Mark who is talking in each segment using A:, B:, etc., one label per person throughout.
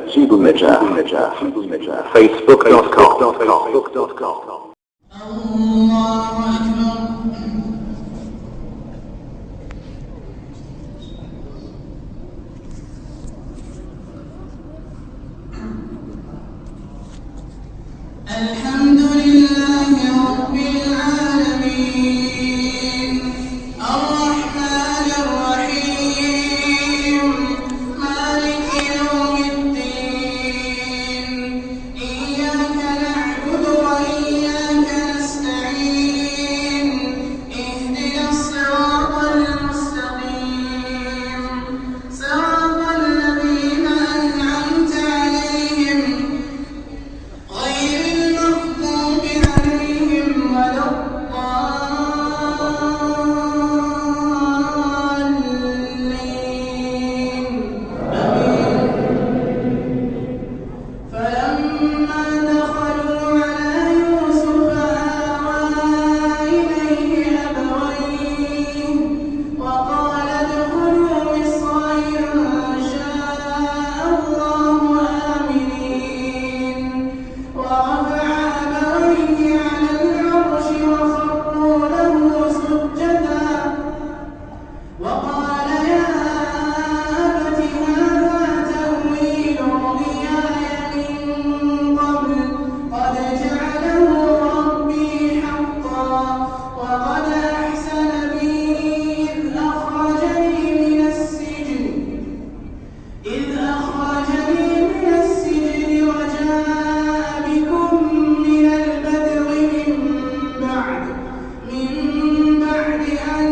A: نشيد النجاح facebook.com.
B: الله أكبر. الحمد لله رب العالمين الرحمن الرحيم مالك يوم الدين إياك نعبد وإياك نستعين اهدنا الصراط المستقيم صراط الذين أنعمت عليهم غير المغضوب عليهم ولا الضالين فلما دخلوا على يوسف آوى إليه أبويه وقال ادخلوا مصر إن شاء الله آمنين ورفع أبويه على العرش وخروا له سجدا وقال يا أبت هذا تأويل رؤياي من قبل قد جعله ربي حقا وقد أحسن بي إذ أخرجني من السجن وجاء بكم من البدو من بعد أن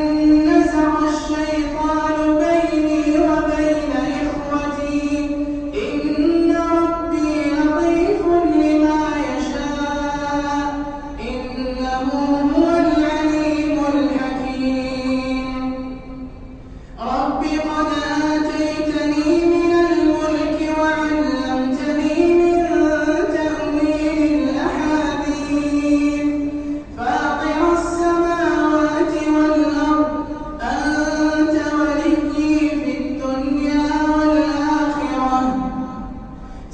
B: نزغ الشيطان بيني وبين إخوتي إن ربي لطيف لما يشاء إنه هو العليم الحكيم رب قد آتيتني من الملك وعلمتني من تأويل الأحاديث فاطر السماوات والأرض أنت وليي في الدنيا والآخرة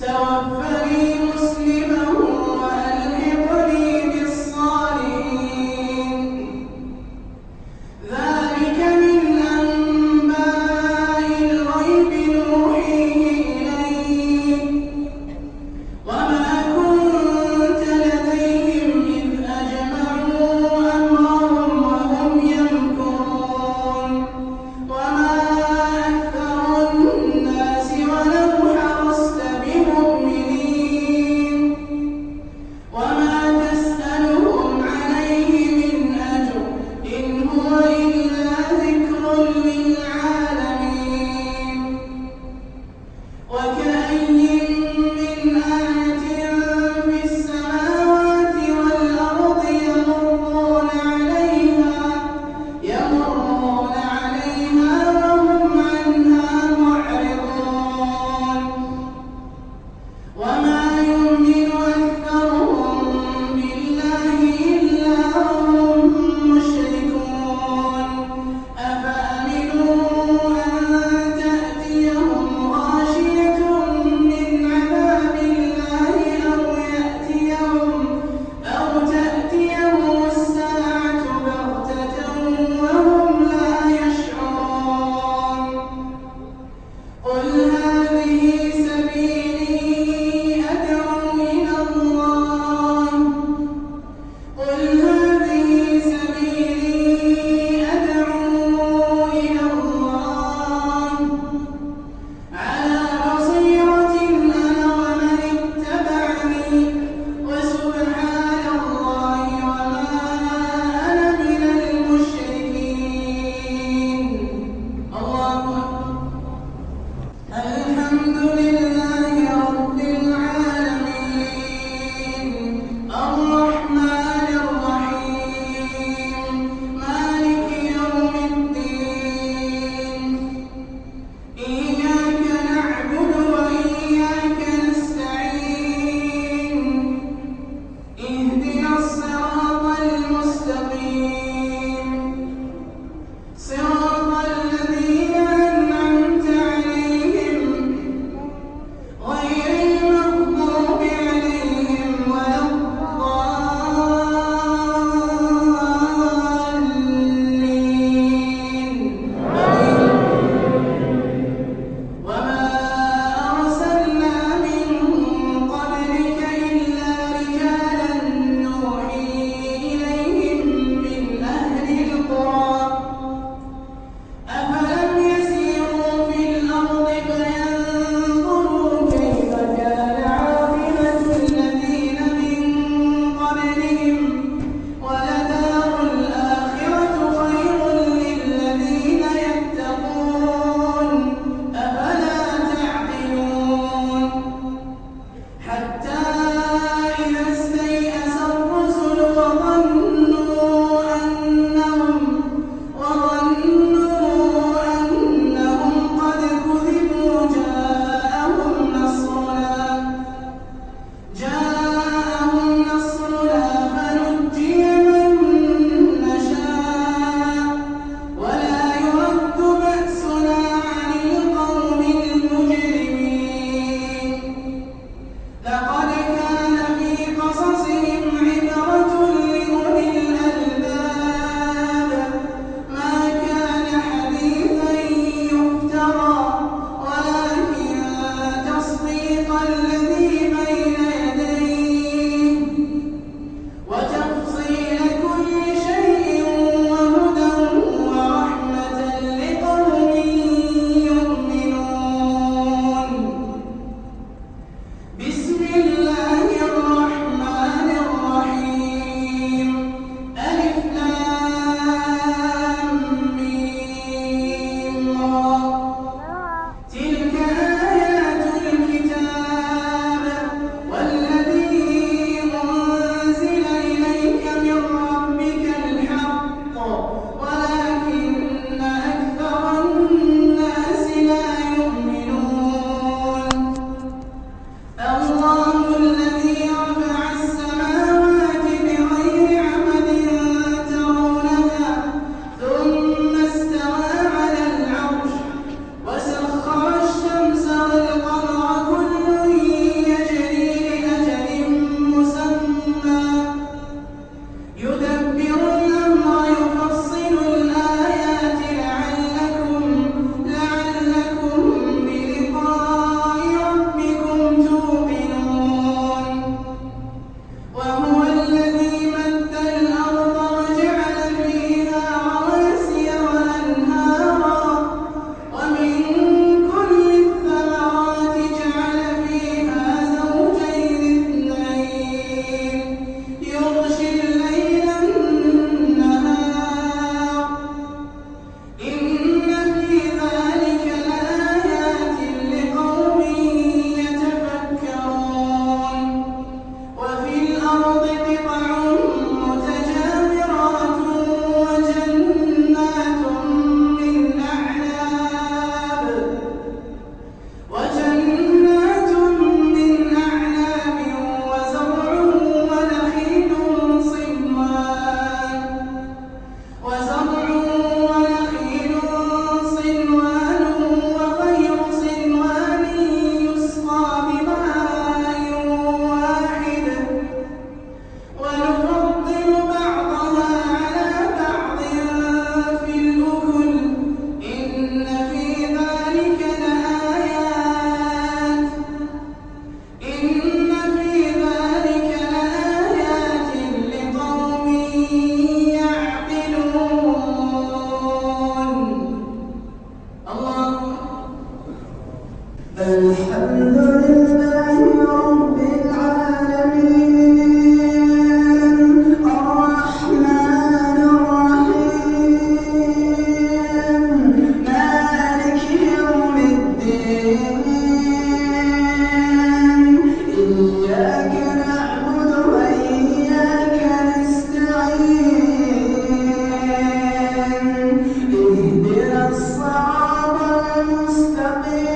B: توفني مسلما وألحقني بالصالحين ذلك من أنباء الغيب نوحيه إليك وما كنت لديهم إذ أجمعوا أمرهم وهم يمكرون وما أكثر الناس ولو حرصت بمؤمنين وما تسألهم عليه من أجر إن هو إلا ذكر للعالمين وكأين من آية في السماوات والأرض يمرون عليها وهم عنها معرضون وما يؤمن أكثرهم بالله إلا وهم مشركون أفأمنوا أن تأتيهم غاشية اهدنا الصراط المستقيم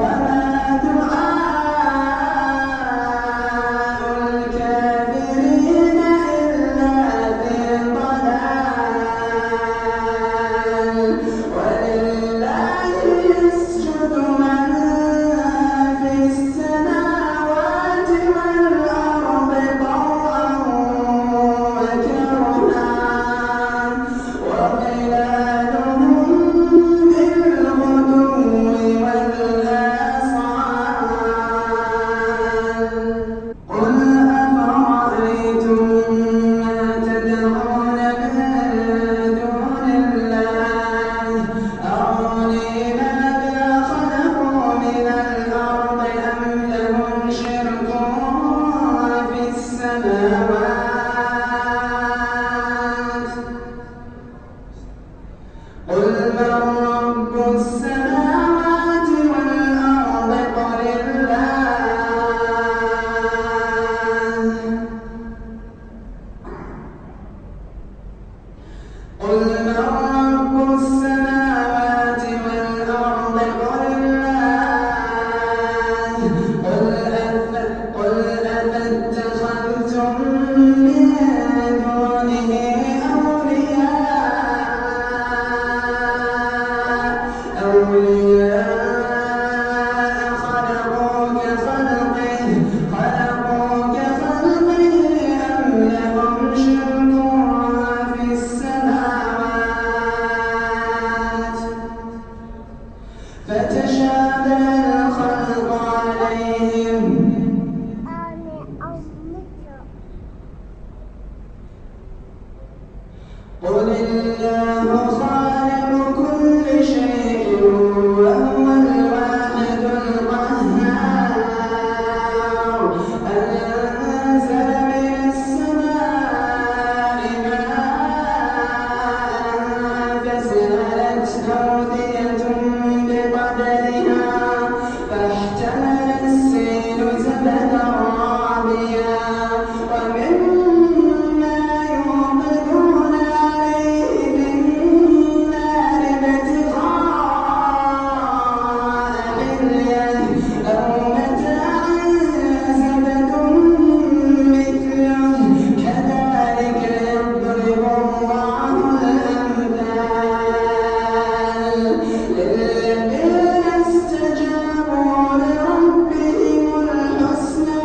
B: وما قل الله خالق كل شيء وهو الواحد القهار أنزل من السماء ماء فسالت أودية بقدرها فاحتمل السيل زبدا رابيا ومما يوقدون عليه في النار ابتغاء حليه أو متاع زبد مثله كذلك يضرب الله الأمثال للذين استجابوا لربهم الحسنى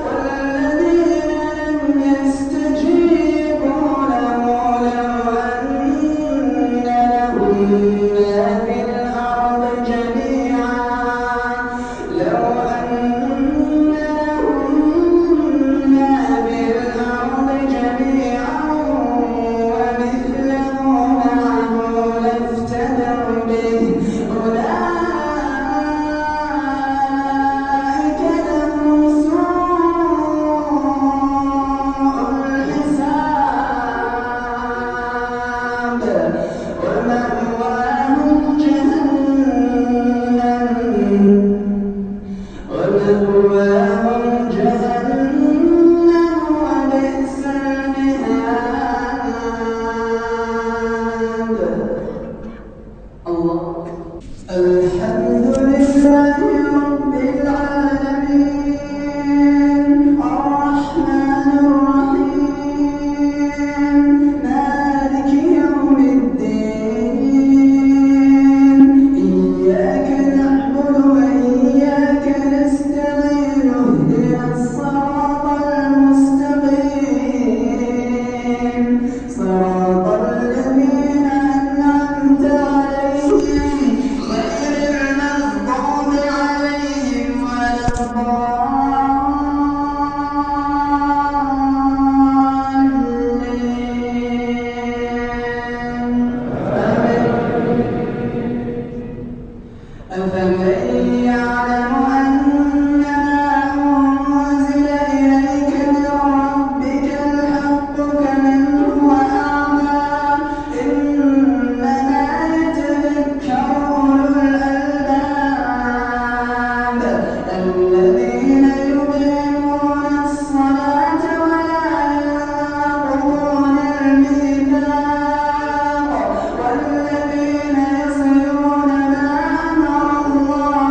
B: والذين لم يستجيبوا له لو أن لهم ما في الأرض جميعا ومثله معه لافتدوا به أولئك لهم سوء الحساب ومأواهم جهنم وبئس المهاد الله الحمد لله رب العالمين الرحمن الرحيم مالك يوم الدين إياك نعبد وإياك نستعين اهدنا الصراط المستقيم صراط الذين أنعمت عليهم غير المغضوب عليهم ولا الضالين أفمن يعلم أنما أنزل إليك من ربك الحق كمن هو أعمى إنما يتذكر أولو الألباب الذين يقيمون الصلاة ولا ينقضون الميثاق والذين يصلون ما أمر الله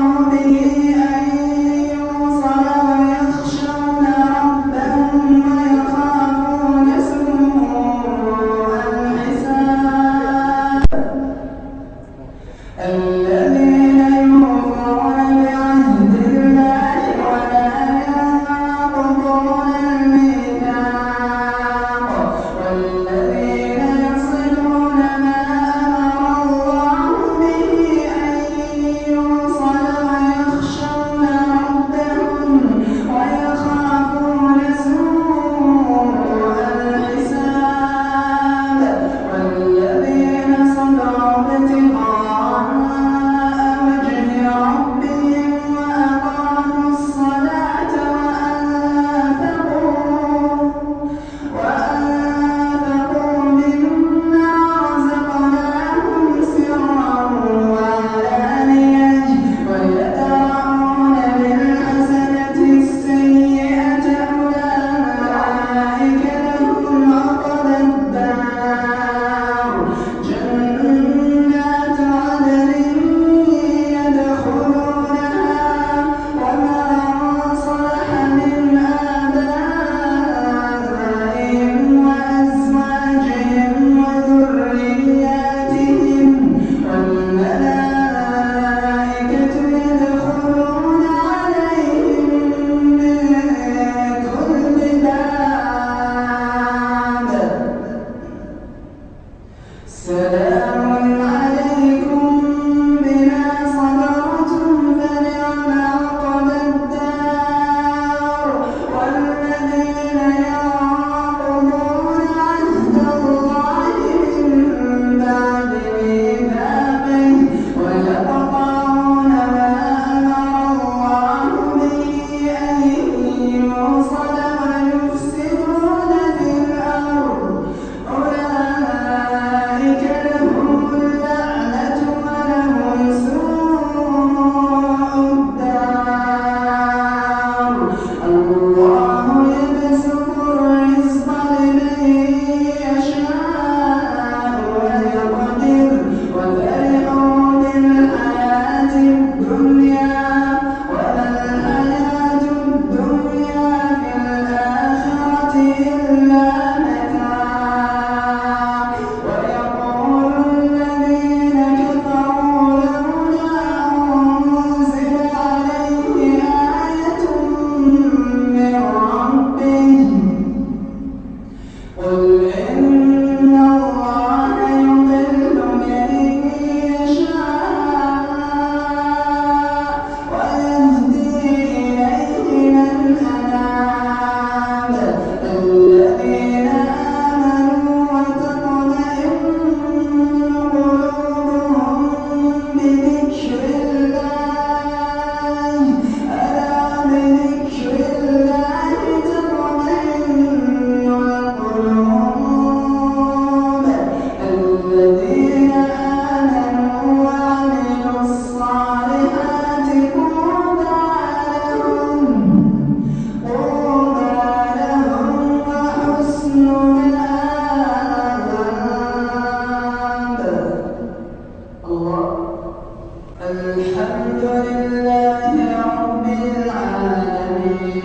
B: الحمد لله رب العالمين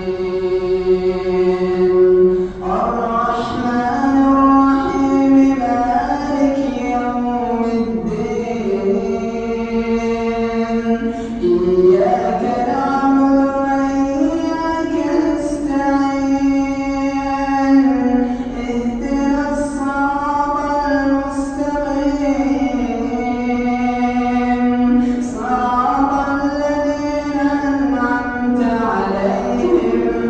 B: الرحمن الرحيم مالك يوم الدين إياك نعبد وإياك نستعين اهدنا الصراط المستقيم صراط الذين أنعمت عليهم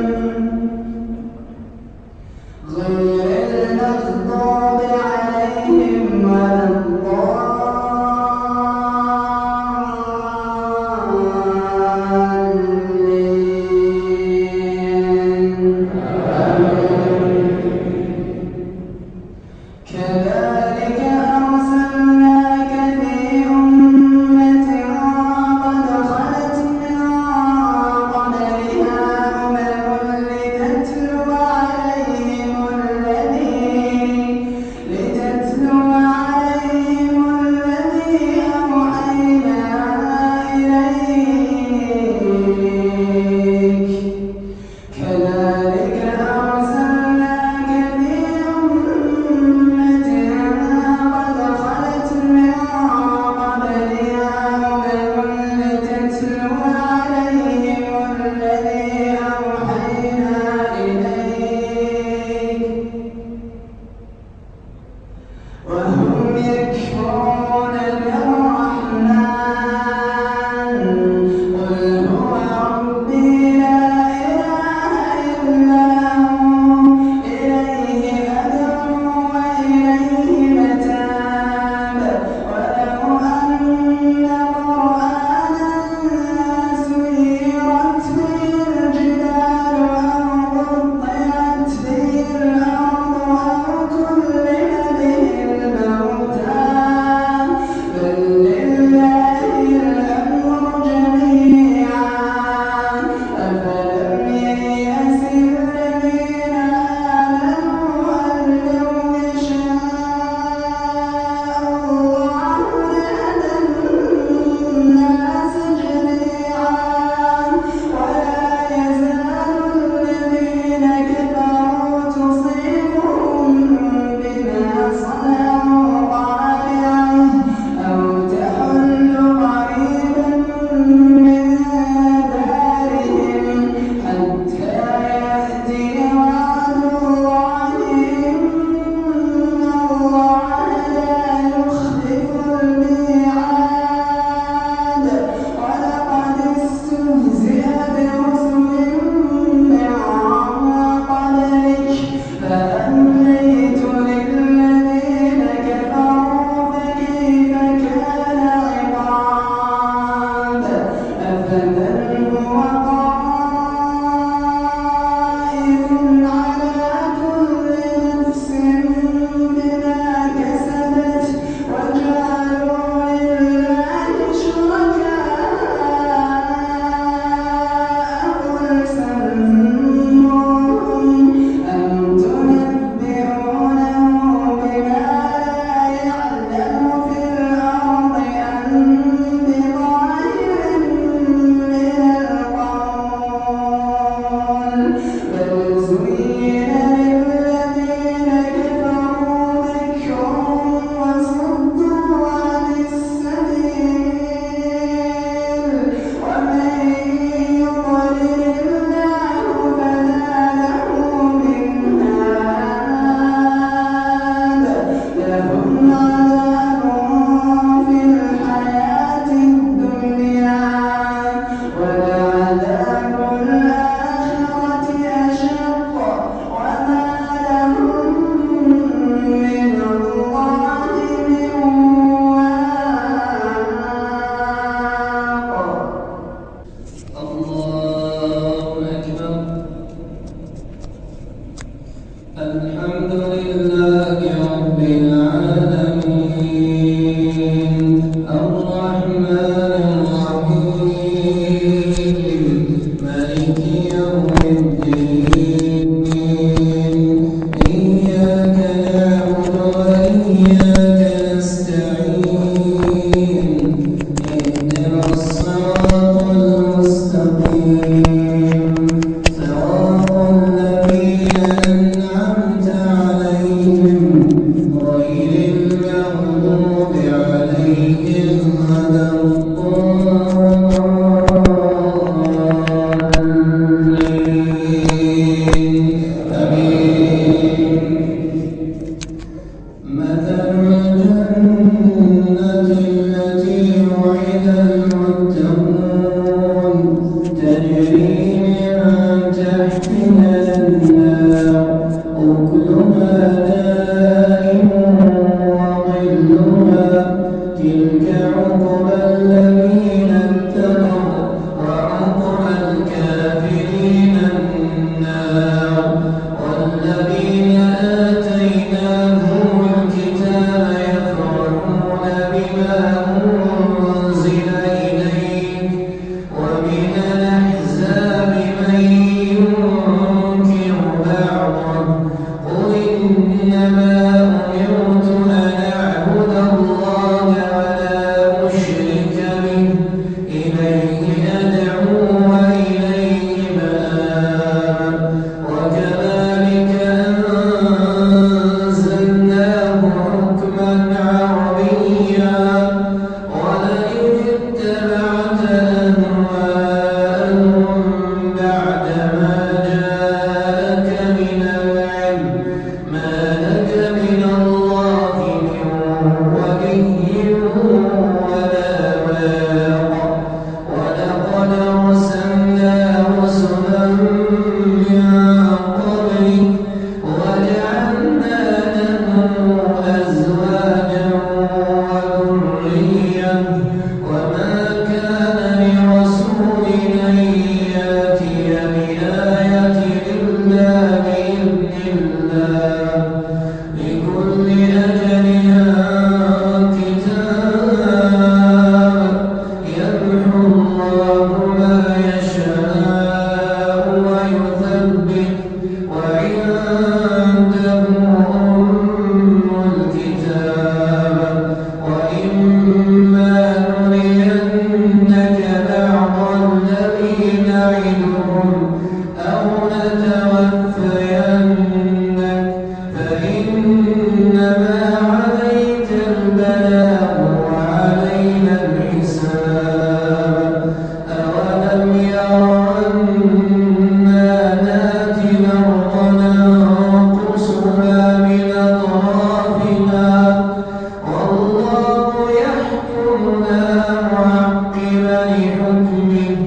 B: بحكمه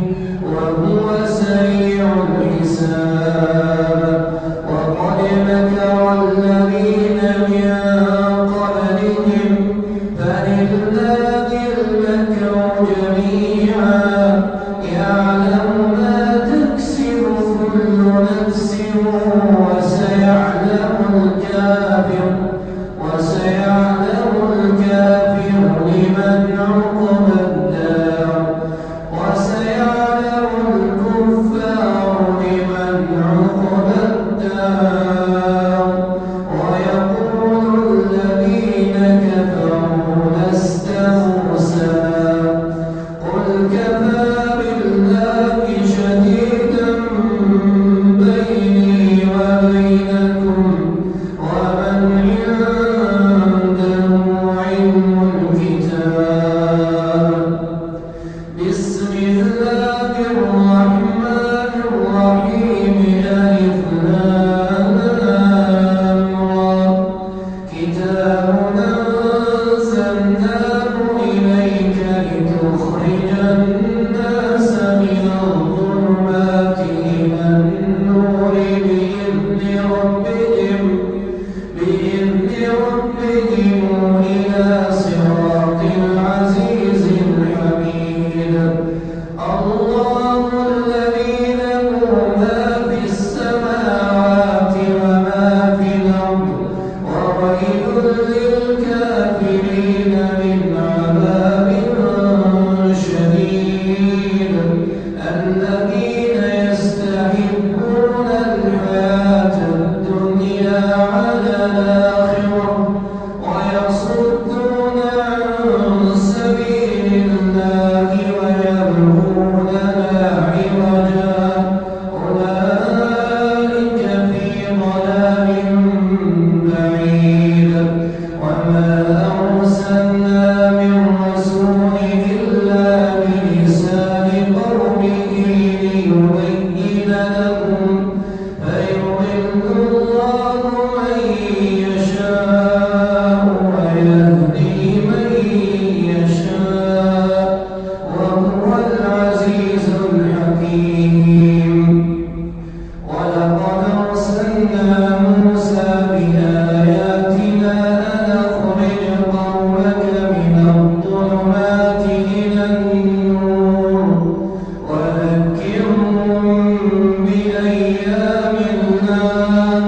B: وهو سريع الحساب وقد مكر الذين من قبلهم فلله المكر جميعا يعلم ما تكسب كل نفس وسيعلم الكافر لمن عقبى الدار وسيعلم الكفار لمن عقبى الدار ويقول الذين كفروا لست مرسلا قل كفى بالله شهيدا بيني وبينكم ومن عنده علم الكتاب بسم الله الرحمن الرحيم ألف لام را كتاب أنزلناه إليك لتخرج الناس من الظلمات إلى النور بإذن ربهم إلى صراط العزيز الحميد الله الذي له ما في السماوات وما في الأرض وويل للكافرين من عذاب شديد الذين يستحبون الحياة الدنيا على الآخرة ويصدون عن سبيل الله ويبغونها عوجا أولئك في ضلال بعيد وما أرسلنا من رسول إلا بلسان قومه ليبين لهم فيضل الله من يشاء ويهدي من يشاء وهو العزيز الحكيم ولقد أرسلنا موسى بآياتنا أن أخرج قومك من الظلمات إلى النور وذكرهم بأيام الله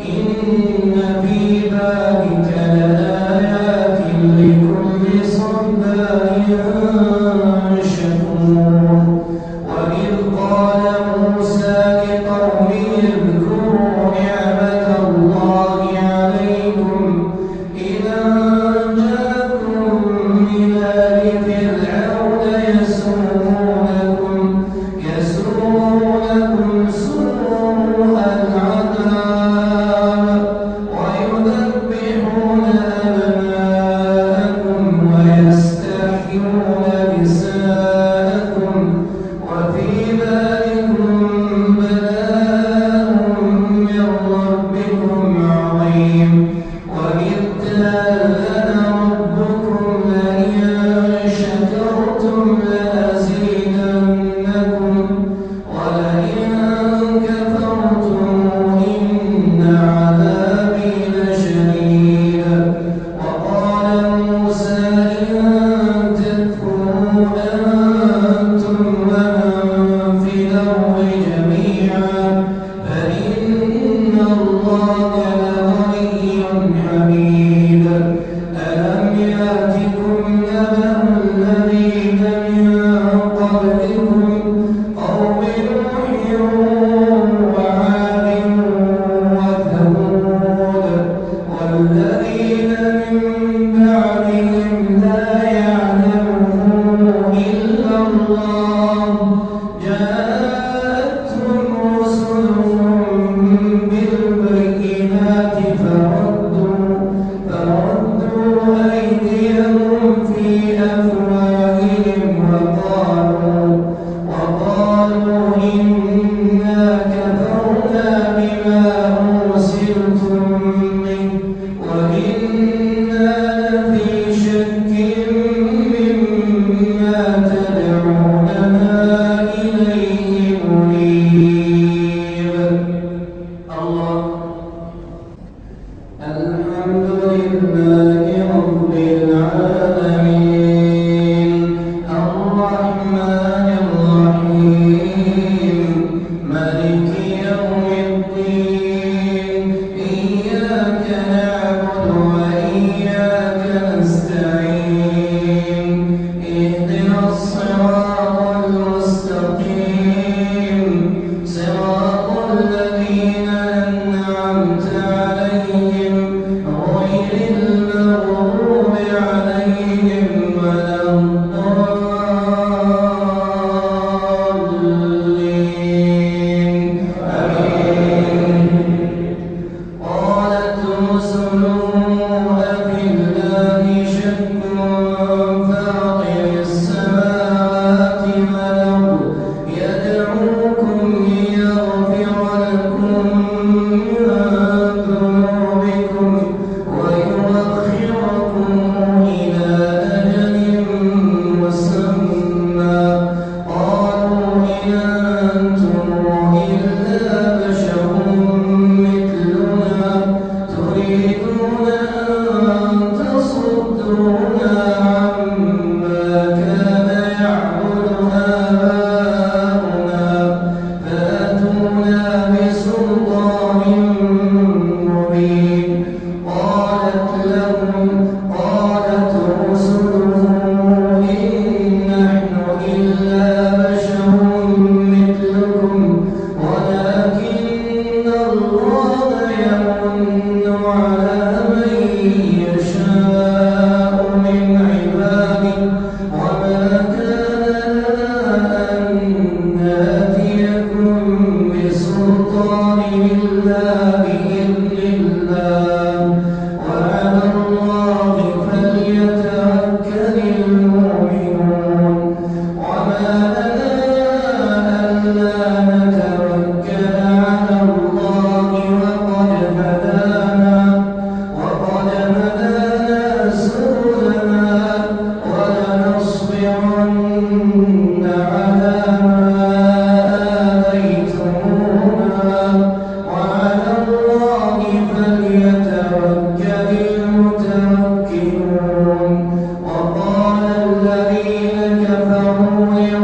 B: إن في ذلك لآيات لكل صبار شكور وإذ قال موسى لقومه اذكروا نعمة الله عليكم إذا جاءكم من آل فرعون يسومونكم سوء العذاب ويذبحون أبناءكم ويستحيون نساءكم وفي ذلكم بلاء من ربكم عظيم وإذ تأذن ربكم لئن شكرتم لأزيدنكم ولئن كفرتم إن عذابي لشديد وقال موسى إن تكفروا أنتم ومن في الأرض جميعا فإن الله لغني حميد ألم يأتكم نبأ الذين من قبلكم قوم نوح وعاد وثمود والذين من بعدهم لا يعلمهم إلا الله جاءتهم رسلهم بالبينات فردوا أيديهم في أفواههم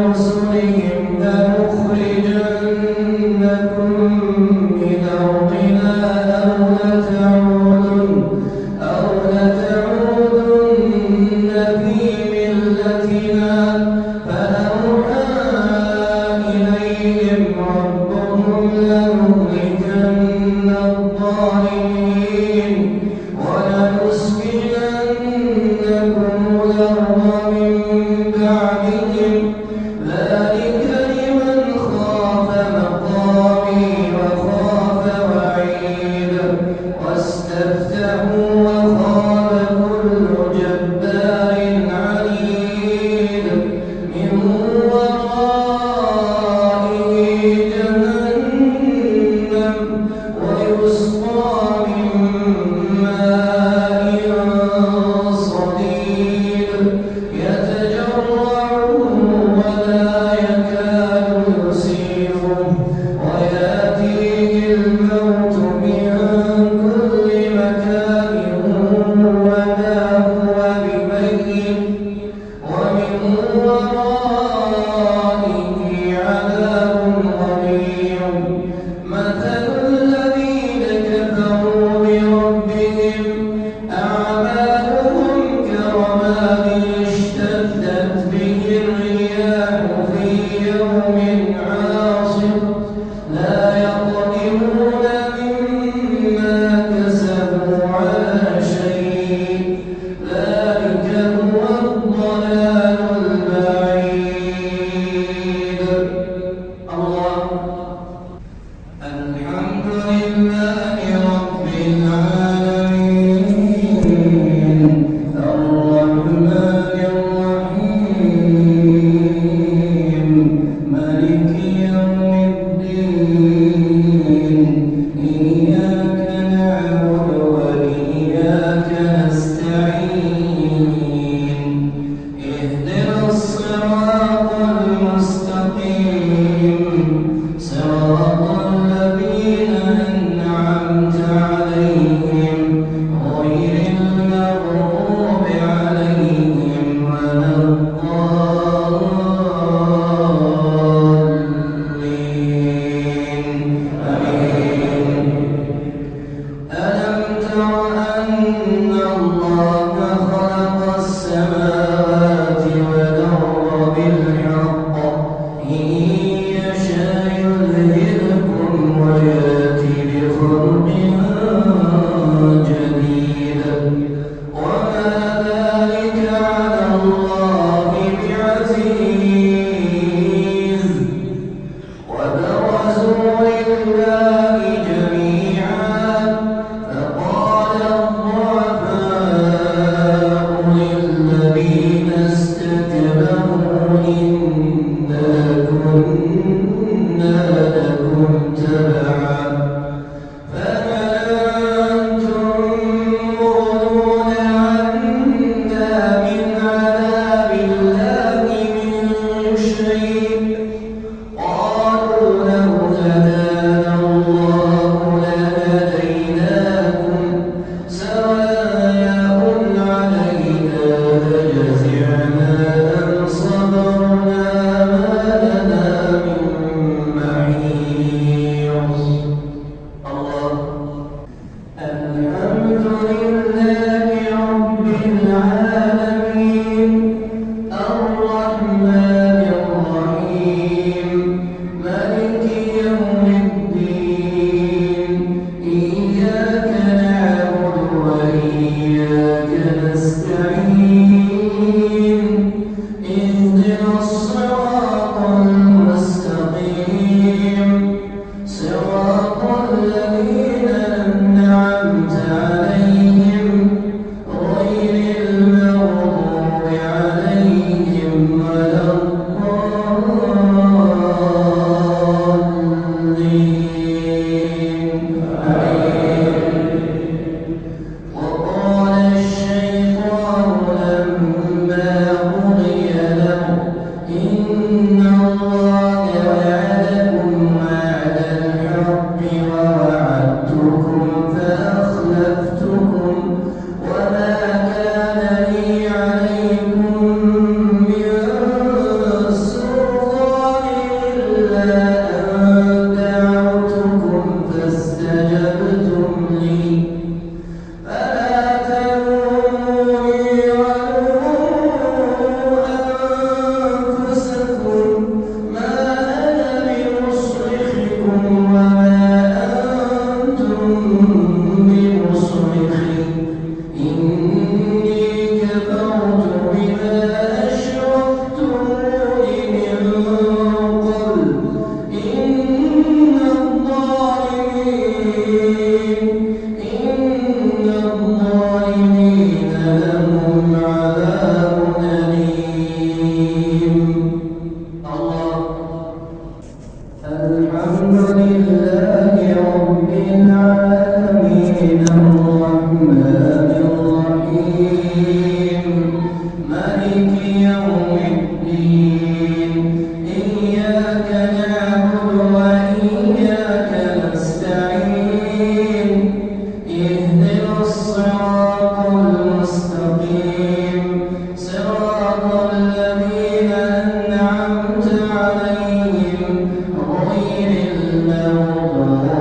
B: رسلهم لنخرجنكم من أرضنا أو لتعودن في ملتنا فأوحى إليهم ربهم لنهلكن الظالمين ولنسكننكم الأرض من بعدهم ذلك لمن خاف مقامي وخاف وعيد واستفتحوا وخاب كل جبار عنيد من ورائه جهنم ويسقى من ماء صديد يتجرعه ولا يكاد يسيغه ويأتيه الموت من كل مكان وما هو بميت ومن ورائه عذاب غليظ مثل الذين كفروا بربهم أعمالهم كرماد اشتدت به الرياح في يوم عاصف لا يقدرون مما كسبوا على شيء ذلك هو الضلال البعيد. الله الحمد لله رب العالمين الرحمن الرحيم مالك يوم الدين إياك نعبد وإياك نستعين اهدنا الصراط المستقيم صراط الذين أنعمت عليهم غير المغضوب عليهم ولا الضالين آمين. ألم تر أن الله خلق السماوات والأرض بالحق إن يشاء يذهبكم ويأتي بخلق جديد وما ذلك على الله بعزيز وبرزوا لله جميعا فقال الضعفاء للذين استكبروا إنا كنا الحمد لله رب العالمين الرحمن الرحيم مالك يوم الدين إياك نعبد وإياك نستعين اهدنا الصراط المستقيم صراط الذين أنعمت عليهم غير المغضوب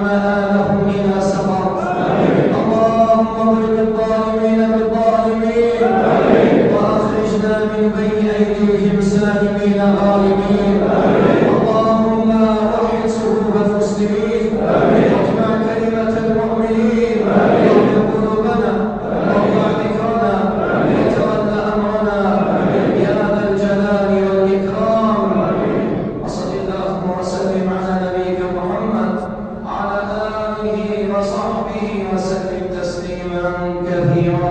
B: مآلهم إلى سقر. اللهم اضرب الظالمين بالظالمين وأخرجنا من بين أيديهم سالمين غالبين. اللهم وحد صفوف المسلمين واجمع كلمة المؤمنين واغفر قلوبنا وارفع ذكرنا وتول أمرنا يا ذا الجلال والإكرام. وصل اللهم وسلم على نبيك محمد وعلى آله وصحبه وسلم تسليما كثيرا.